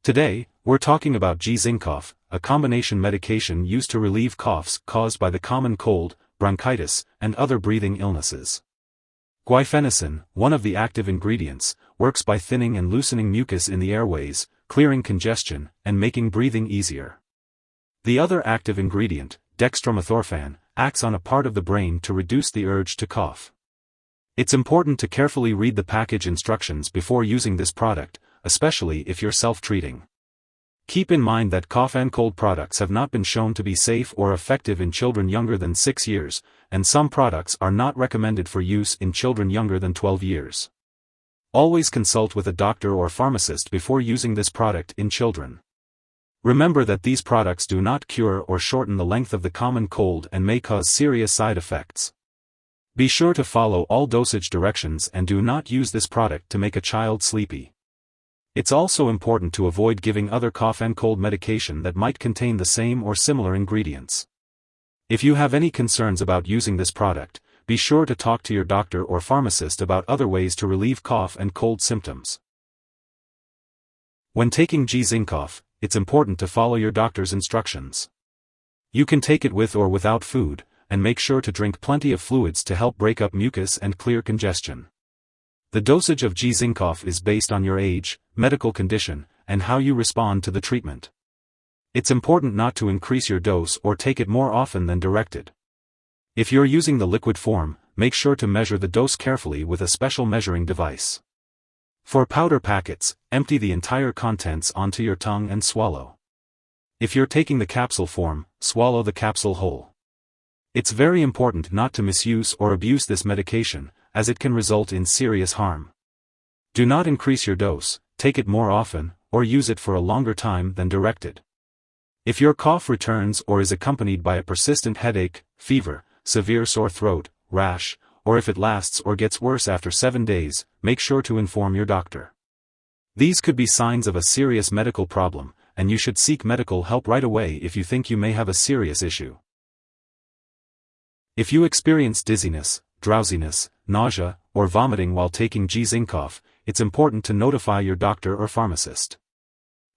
Today, we're talking about G-Zincof, a combination medication used to relieve coughs caused by the common cold, bronchitis, and other breathing illnesses. Guaifenesin, one of the active ingredients, works by thinning and loosening mucus in the airways, clearing congestion, and making breathing easier. The other active ingredient, dextromethorphan, acts on a part of the brain to reduce the urge to cough. It's important to carefully read the package instructions before using this product, especially if you're self-treating. Keep in mind that cough and cold products have not been shown to be safe or effective in children younger than 6 years, and some products are not recommended for use in children younger than 12 years. Always consult with a doctor or pharmacist before using this product in children. Remember that these products do not cure or shorten the length of the common cold and may cause serious side effects. Be sure to follow all dosage directions and do not use this product to make a child sleepy. It's also important to avoid giving other cough and cold medication that might contain the same or similar ingredients. If you have any concerns about using this product, be sure to talk to your doctor or pharmacist about other ways to relieve cough and cold symptoms. When taking G-Zincof, it's important to follow your doctor's instructions. You can take it with or without food, and make sure to drink plenty of fluids to help break up mucus and clear congestion. The dosage of G-Zincof is based on your age, medical condition, and how you respond to the treatment. It's important not to increase your dose or take it more often than directed. If you're using the liquid form, make sure to measure the dose carefully with a special measuring device. For powder packets, empty the entire contents onto your tongue and swallow. If you're taking the capsule form, swallow the capsule whole. It's very important not to misuse or abuse this medication, as it can result in serious harm. Do not increase your dose, take it more often, or use it for a longer time than directed. If your cough returns or is accompanied by a persistent headache, fever, severe sore throat, rash, or if it lasts or gets worse after 7 days, make sure to inform your doctor. These could be signs of a serious medical problem, and you should seek medical help right away if you think you may have a serious issue. If you experience dizziness, drowsiness, nausea, or vomiting while taking G-Zincof, it's important to notify your doctor or pharmacist.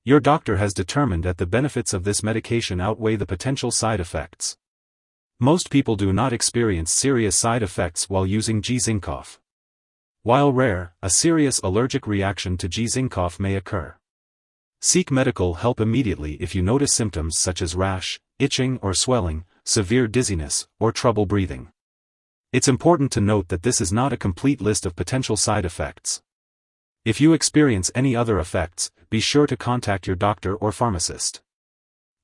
Your doctor has determined that the benefits of this medication outweigh the potential side effects. Most people do not experience serious side effects while using G-Zincof. While rare, a serious allergic reaction to G-Zincof may occur. Seek medical help immediately if you notice symptoms such as rash, itching or swelling, severe dizziness, or trouble breathing. It's important to note that this is not a complete list of potential side effects. If you experience any other effects, be sure to contact your doctor or pharmacist.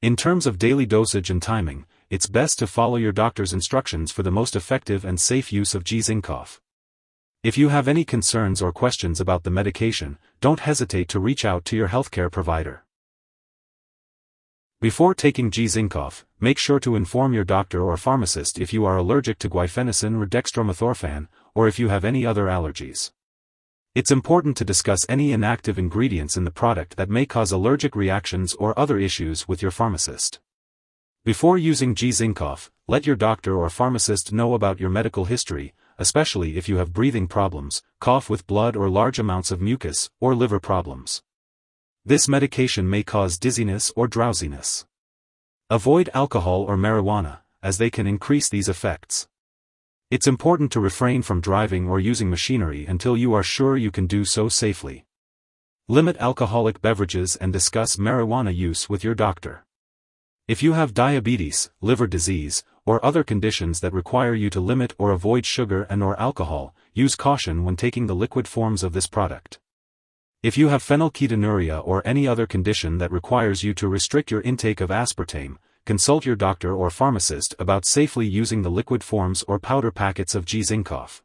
In terms of daily dosage and timing, it's best to follow your doctor's instructions for the most effective and safe use of G-Zincof. If you have any concerns or questions about the medication, don't hesitate to reach out to your healthcare provider. Before taking G-Zincof, make sure to inform your doctor or pharmacist if you are allergic to guaifenesin or dextromethorphan, or if you have any other allergies. It's important to discuss any inactive ingredients in the product that may cause allergic reactions or other issues with your pharmacist. Before using G-Zincof, let your doctor or pharmacist know about your medical history, especially if you have breathing problems, cough with blood or large amounts of mucus, or liver problems. This medication may cause dizziness or drowsiness. Avoid alcohol or marijuana, as they can increase these effects. It's important to refrain from driving or using machinery until you are sure you can do so safely. Limit alcoholic beverages and discuss marijuana use with your doctor. If you have diabetes, liver disease, or other conditions that require you to limit or avoid sugar and/or alcohol, use caution when taking the liquid forms of this product. If you have phenylketonuria or any other condition that requires you to restrict your intake of aspartame, consult your doctor or pharmacist about safely using the liquid forms or powder packets of G-Zincof.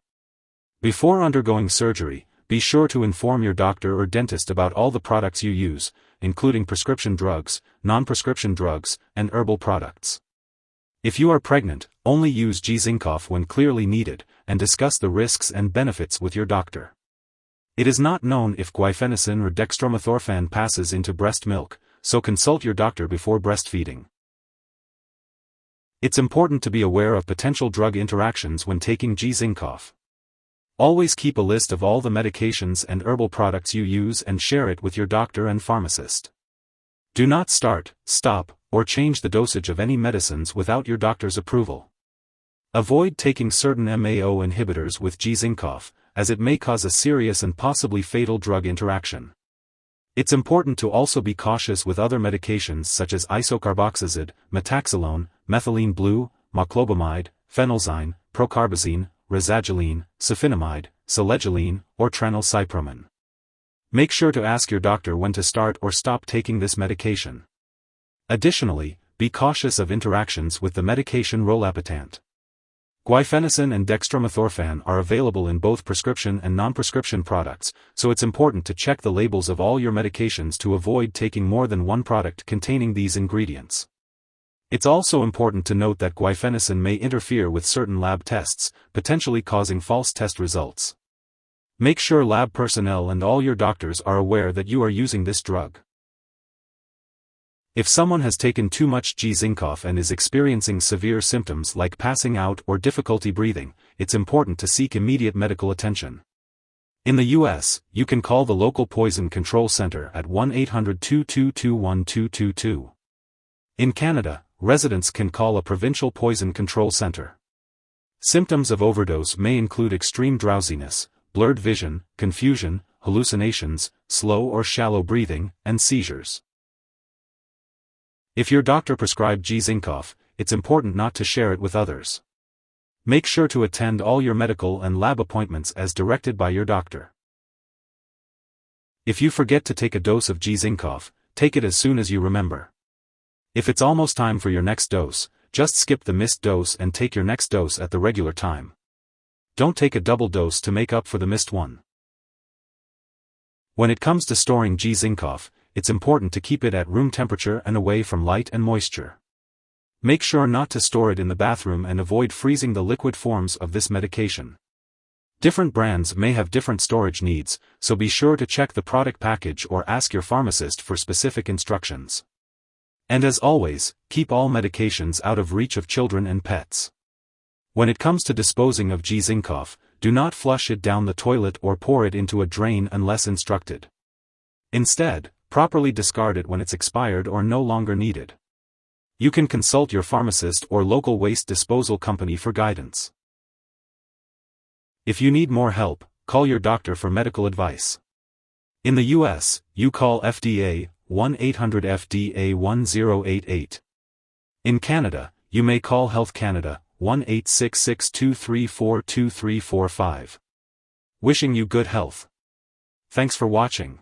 Before undergoing surgery, be sure to inform your doctor or dentist about all the products you use, including prescription drugs, non-prescription drugs, and herbal products. If you are pregnant, only use G-Zincof when clearly needed, and discuss the risks and benefits with your doctor. It is not known if guaifenesin or dextromethorphan passes into breast milk, so consult your doctor before breastfeeding. It's important to be aware of potential drug interactions when taking G-Zincof. Always keep a list of all the medications and herbal products you use and share it with your doctor and pharmacist. Do not start, stop, or change the dosage of any medicines without your doctor's approval. Avoid taking certain MAO inhibitors with G-Zincoff, as it may cause a serious and possibly fatal drug interaction. It's important to also be cautious with other medications such as isocarboxazid, metaxalone, methylene blue, moclobamide, phenelzyne, procarbazine, razagiline, sulfinamide, selegiline, or tranylcypromine. Make sure to ask your doctor when to start or stop taking this medication. Additionally, be cautious of interactions with the medication rolapitant. Guaifenesin and dextromethorphan are available in both prescription and non-prescription products, so it's important to check the labels of all your medications to avoid taking more than one product containing these ingredients. It's also important to note that guaifenesin may interfere with certain lab tests, potentially causing false test results. Make sure lab personnel and all your doctors are aware that you are using this drug. If someone has taken too much G-Zincoff and is experiencing severe symptoms like passing out or difficulty breathing, it's important to seek immediate medical attention. In the U.S., you can call the local poison control center at 1-800-222-1222. In Canada, residents can call a provincial poison control center. Symptoms of overdose may include extreme drowsiness, blurred vision, confusion, hallucinations, slow or shallow breathing, and seizures. If your doctor prescribed G-Zincoff, it's important not to share it with others. Make sure to attend all your medical and lab appointments as directed by your doctor. If you forget to take a dose of G-Zincoff, take it as soon as you remember. If it's almost time for your next dose, just skip the missed dose and take your next dose at the regular time. Don't take a double dose to make up for the missed one. When it comes to storing G-Zincoff, it's important to keep it at room temperature and away from light and moisture. Make sure not to store it in the bathroom and avoid freezing the liquid forms of this medication. Different brands may have different storage needs, so be sure to check the product package or ask your pharmacist for specific instructions. And as always, keep all medications out of reach of children and pets. When it comes to disposing of G-Zincoff, do not flush it down the toilet or pour it into a drain unless instructed. Instead, properly discard it when it's expired or no longer needed. You can consult your pharmacist or local waste disposal company for guidance. If you need more help, call your doctor for medical advice. In the US, you call FDA, 1-800-FDA-1088. In Canada, you may call Health Canada, 1-866-234-2345. Wishing you good health. Thanks for watching.